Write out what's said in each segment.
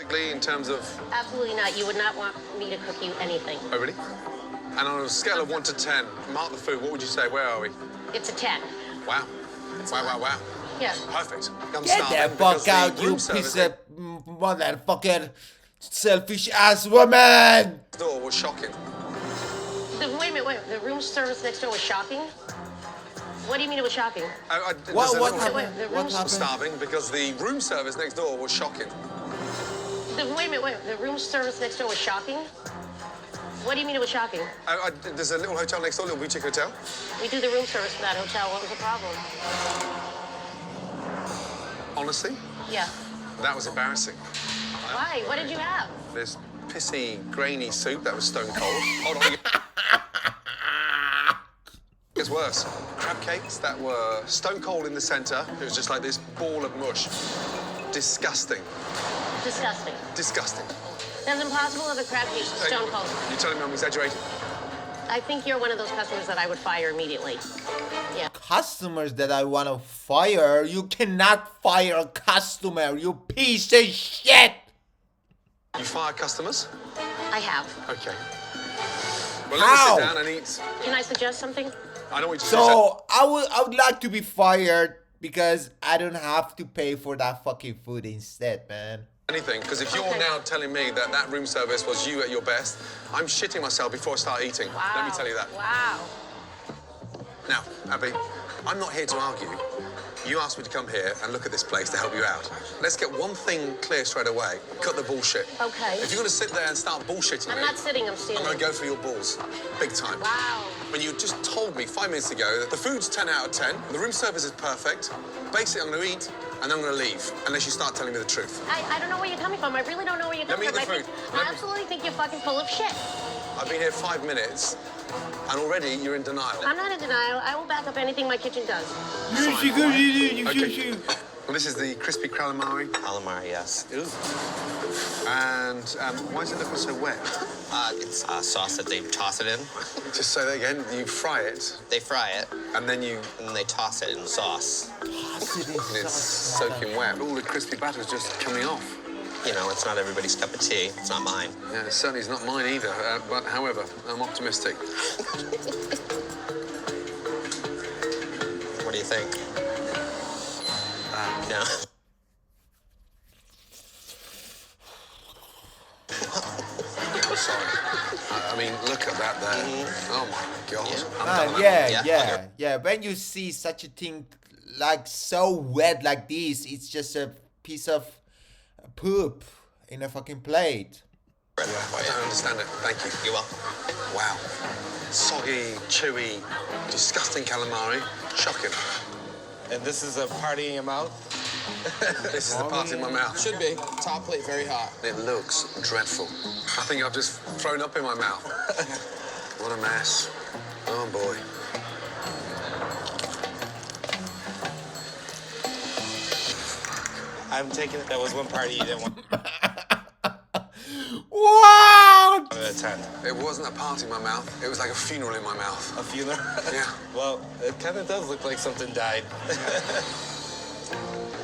In terms of... Absolutely not. You would not want me to cook you anything. Oh, really? And on a scale of 1 to 10, mark the food, what would you say? Where are we? It's a 10. Wow. Wow. Yeah. Perfect. I'm Get the fuck out, you piece of motherfucking selfish ass woman! The door was shocking. Wait a minute. The room service next door was shocking? What do you mean it was shocking? What happened? The room What I'm happened? starving because the room service next door was shocking. Wait a minute. The room service next door was shocking? What do you mean it was shocking? There's a little hotel next door, a little boutique hotel. We do the room service for that hotel. What was the problem? Honestly, Yeah. that was embarrassing. Why? What did you have? This pissy, grainy soup that was stone cold. Hold on. It's worse. Crab cakes that were stone cold in the centre. It was just like this ball of mush. Disgusting. Disgusting. Disgusting. That's impossible if a crab cake is stone cold. You're telling me I'm exaggerating? I think you're one of those customers that I would fire immediately. Yeah. Customers that I want to fire? You cannot fire a customer, you piece of shit! You fire customers? I have. Okay. Well, How? let me sit down and eat. Can I suggest something? I know what you So, I would like to be fired because I don't have to pay for that fucking food instead, man. anything, because if you're Okay. now telling me that that room service was you at your best, I'm shitting myself before I start eating. Wow. Let me tell you that. Wow. Now, Abby, I'm not here to argue. You asked me to come here and look at this place to help you out. Let's get one thing clear straight away. Cut the bullshit. Okay. If you're going to sit there and start bullshitting I'm me, not sitting, I'm I'm standing. going to go for your balls. Big time. Wow. When you just told me 5 minutes ago that the food's 10 out of 10, the room service is perfect, basically I'm going to eat and I'm going to leave, unless you start telling me the truth. I don't know where you're coming from. I really don't know where you're Let coming me eat from. the food. I absolutely think you're fucking full of shit. I've been here 5 minutes, and already you're in denial. I'm not in denial. I will back up anything my kitchen does. Okay. Well, this is the crispy calamari. Calamari, yes. And why is it looking so wet? It's sauce that they toss it in. Just say that again. You fry it, They fry it, and then and then they toss it in sauce. and it's soaking wet. All the crispy batter is just coming off. You know, it's not everybody's cup of tea. It's not mine. Yeah, it certainly is not mine either. But however, I'm optimistic. What do you think? No. I'm sorry. I mean, look at that there. Oh my God. I'm done. Yeah. When you see such a thing like so wet like this, it's just a piece of poop in a fucking plate. I don't understand it. Thank you. You're welcome. Wow. Soggy, chewy, disgusting calamari. Shocking. And this is a party in your mouth? This is the part in my mouth. Should be. Top plate, very hot. It looks dreadful. I think I've just thrown up in my mouth. What a mess. Oh, boy. I'm taking it. That was one party you didn't want What? to attend. It wasn't a part in my mouth. It was like a funeral in my mouth. A funeral? Yeah. Well, it kind of does look like something died.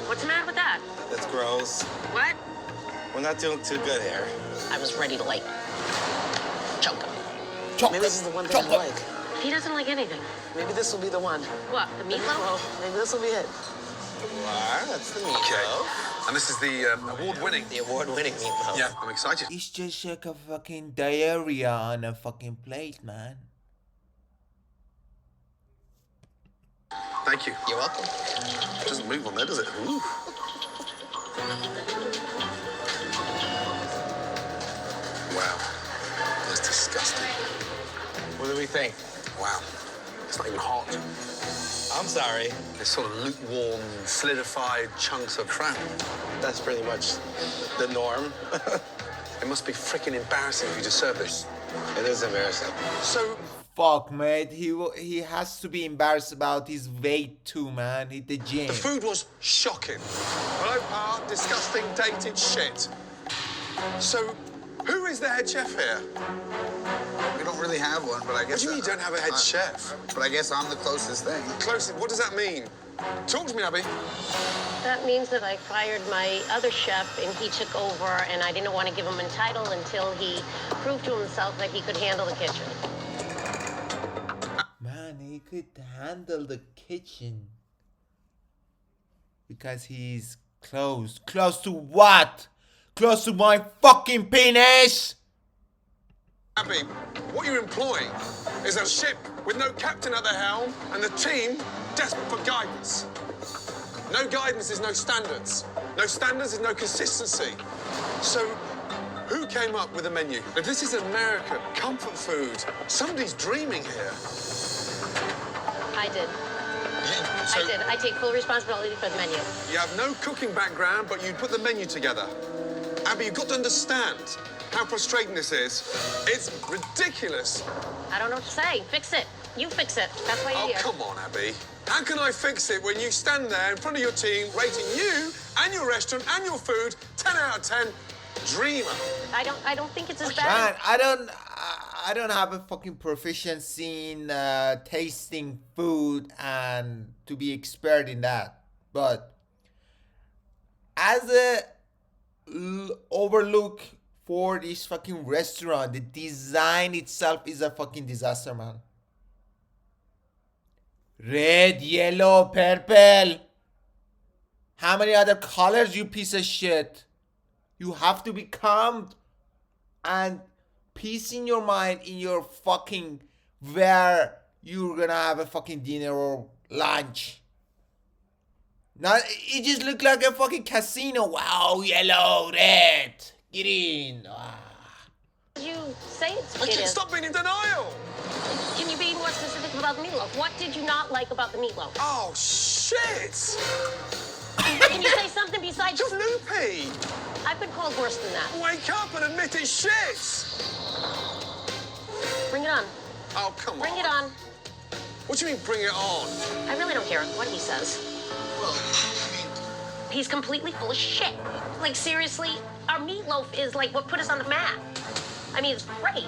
What's the matter with that? That's gross. What? We're not doing too good here. I was ready to like choke him. Maybe this is the one thing I like. He doesn't like anything. Maybe this will be the one. What? The meatloaf? Maybe this will be it. Wow, that's the meatloaf. Okay. And this is the award-winning. The award-winning meatloaf. Yeah, I'm excited. It's just like a fucking diarrhea on a fucking plate, man. Thank you. You're welcome. It doesn't move on there, does it? Ooh. Wow. That's disgusting. What do we think? Wow. It's not even hot. I'm sorry. It's sort of lukewarm, solidified chunks of crap. That's pretty much the norm. It must be freaking embarrassing for you to serve this. It is embarrassing. So, Fuck, mate. He has to be embarrassed about his weight too, man. Hit the gym. the food was shocking. Below par, disgusting, dated shit. So, who is the head chef here? We don't really have one, but I What guess. do you mean you don't have a head chef? But I guess I'm the closest thing. Close. What does that mean? Talk to me, Abby. That means that I fired my other chef and he took over, and I didn't want to give him a title until he proved to himself that he could handle the kitchen. Man, he could handle the kitchen. Because he's close. Close to what? Close to my fucking penis? Abby, what you're employing is a ship with no captain at the helm and the team desperate for guidance. No guidance is no standards. No standards is no consistency. So, who came up with the menu? If this is America, comfort food, somebody's dreaming here. I did. So, I did. I take full responsibility for the menu. you have no cooking background, but you put the menu together. Abby, you've got to understand how frustrating this is. It's ridiculous. I don't know what to say. Fix it. You fix it. That's why you're Oh, here. come on, Abby. How can I fix it when you stand there in front of your team, rating you and your restaurant and your food 10 out of 10? Dreamer. I don't think it's as bad. Man, I don't have a fucking proficiency in tasting food and to be expert in that. But as a overlook for this fucking restaurant, the design itself is a fucking disaster, man. Red, yellow, purple. How many other colors, you piece of shit? You have to be calm and peace in your mind in your fucking where you're gonna have a fucking dinner or lunch. Not, it just looked like a fucking casino. Wow, yellow, red. Get in. Ah. You say it I can't is. stop being in denial. Can you be more specific about the meatloaf? What did you not like about the meatloaf? Oh, shit. Can you say something besides? Just loopy. I've been called worse than that. Wake up and admit it's shit. Bring it on. Oh, come on. Bring it on. What do you mean, bring it on? I really don't care what he says. He's completely full of shit. Like, seriously, our meatloaf is like what put us on the map. I mean, it's great.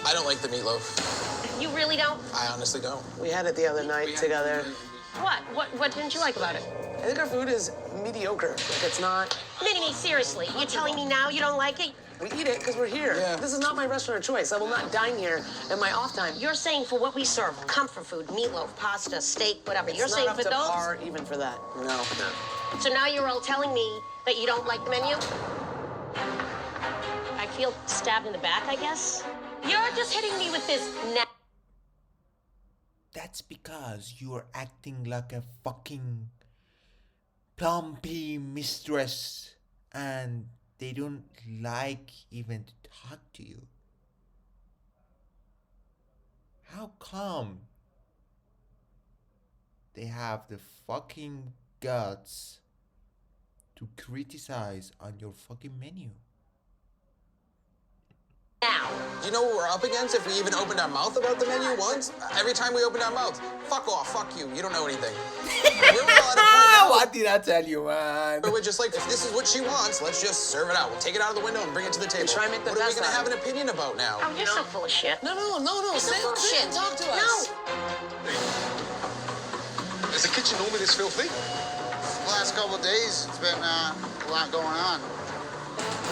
I don't like the meatloaf. You really don't? I honestly don't. We had it the other night together. What didn't you like about it? I think our food is mediocre. Like, it's not. Mini-me, seriously, you're telling me now you don't like it? We eat it because we're here. Yeah. This is not my restaurant of choice. I will not dine here in my off time. You're saying for what we serve, comfort food, meatloaf, pasta, steak, whatever. You're It's saying not for up to those? par even for that. No. So now you're all telling me that you don't like the menu? I feel stabbed in the back, I guess. You're just hitting me with this That's because you're acting like a fucking plumpy mistress and they don't like even to talk to you. How come they have the fucking guts to criticize on your fucking menu? now. Do you know what we're up against if we even opened our mouth about the menu once? Every time we opened our mouths, fuck off, fuck you, you don't know anything. We're all at a point now What did I tell you, man? where we're just like, if this is what she wants, let's just serve it out. We'll take it out of the window and bring it to the table. try and make the what are we best gonna out have of an opinion about now? Oh, you're so full of shit. No. You're so Sit, full of sit shit. and talk to us. No. Is the kitchen normally this filthy? The last couple of days, it's been a lot going on.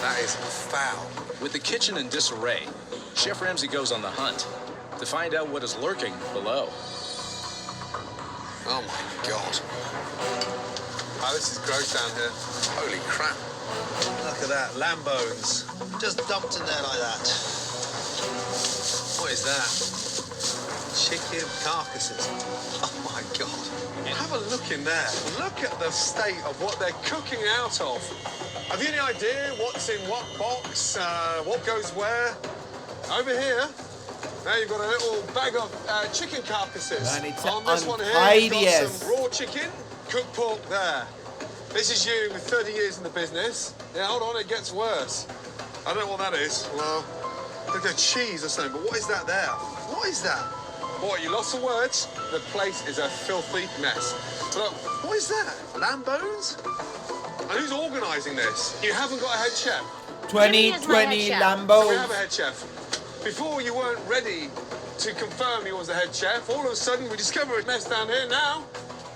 That is foul. With the kitchen in disarray, Chef Ramsay goes on the hunt to find out what is lurking below. Oh my God. Oh, this is gross down here. Holy crap. Look at that, lamb bones. Just dumped in there like that. What is that? Chicken carcasses. Oh my God. Have a look in there. Look at the state of what they're cooking out of. Have you any idea what's in what box, what goes where? Over here, now you've got a little bag of chicken carcasses. Man, it's on this one here, you've got untidious. some raw chicken, cooked pork there. This is you with 30 years in the business. Yeah, hold on, it gets worse. I don't know what that is. Well, look at cheese or something, but what is that there? What is that? Boy, you lost the words. The place is a filthy mess. Look, what is that? Lamb bones? And who's organising this? You haven't got a head chef. Jimmy is my head 2020 chef. We Lambo. have a head chef. Before you weren't ready to confirm he was the head chef. All of a sudden, we discover a mess down here now.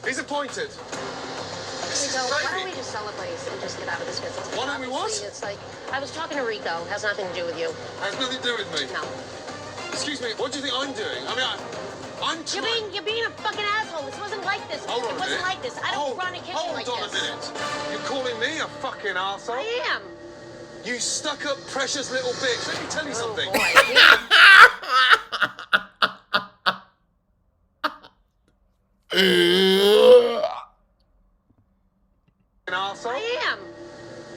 He's appointed. This is Rico, why don't we crazy. just sell the place and just get out of this business? Why don't we what? Obviously, It's like, I was talking to Rico. Has nothing to do with you. Has nothing to do with me. No. Excuse me, what do you think I'm doing? I mean, I'm trying... You're being a fucking asshole. This wasn't like this. Hold on It a wasn't minute. like this. I don't run a kitchen hold like on this. a minute. You're calling me a fucking arsehole? I am. You stuck-up precious little bitch. Let me tell you something. Oh, boy. Fucking arsehole. I am.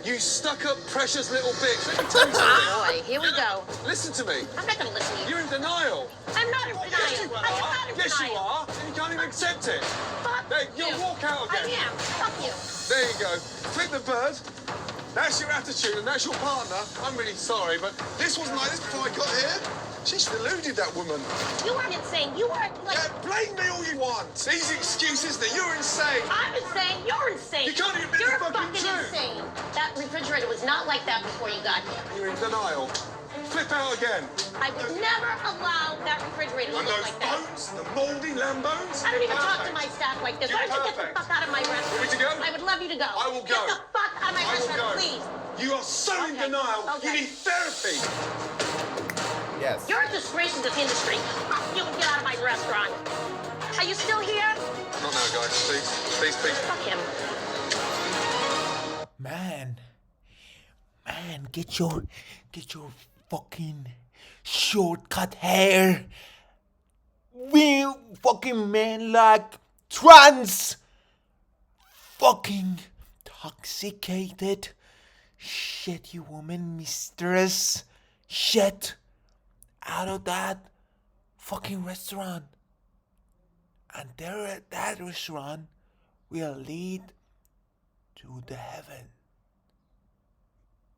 You stuck-up precious little bitch. Let me tell you something. Boy, here we go. Listen to me. I'm not gonna listen to you. You're in denial. I'm not in Yes, denial. you I am are. not in Yes, you denial. are. And you can't even accept it. Fuck There, you. you'll walk out again. I am. Fuck you. There you go. Flip the bird. That's your attitude and that's your partner. I'm really sorry, but this wasn't like this before I got here. She's deluded, that woman. You weren't insane. You weren't like. Blame me all you want. These excuses that you're insane. I'm insane. You're insane. You can't even admit You're it's fucking true. insane. That refrigerator was not like that before you got here. You're in denial. Flip out again. I would never allow that refrigerator to And look those like that. bones, the mouldy lambones. I don't even talk to Perfect. my staff like this. You're Why don't you get the perfect. fuck out of my restaurant? Want me to go? I would love you to go. I will go. Get the fuck out of my I will restaurant, go. please. You are so in Okay. denial. You Okay. need therapy. Yes. You're a disgrace to this industry. Fuck you and get out of my restaurant. Are you still here? Not now, guys. Please, please, please. Fuck him. Man, get your fucking shortcut hair. We fucking men like trans fucking toxicated shitty woman mistress shit out of that fucking restaurant. And there, that restaurant will lead to the heaven.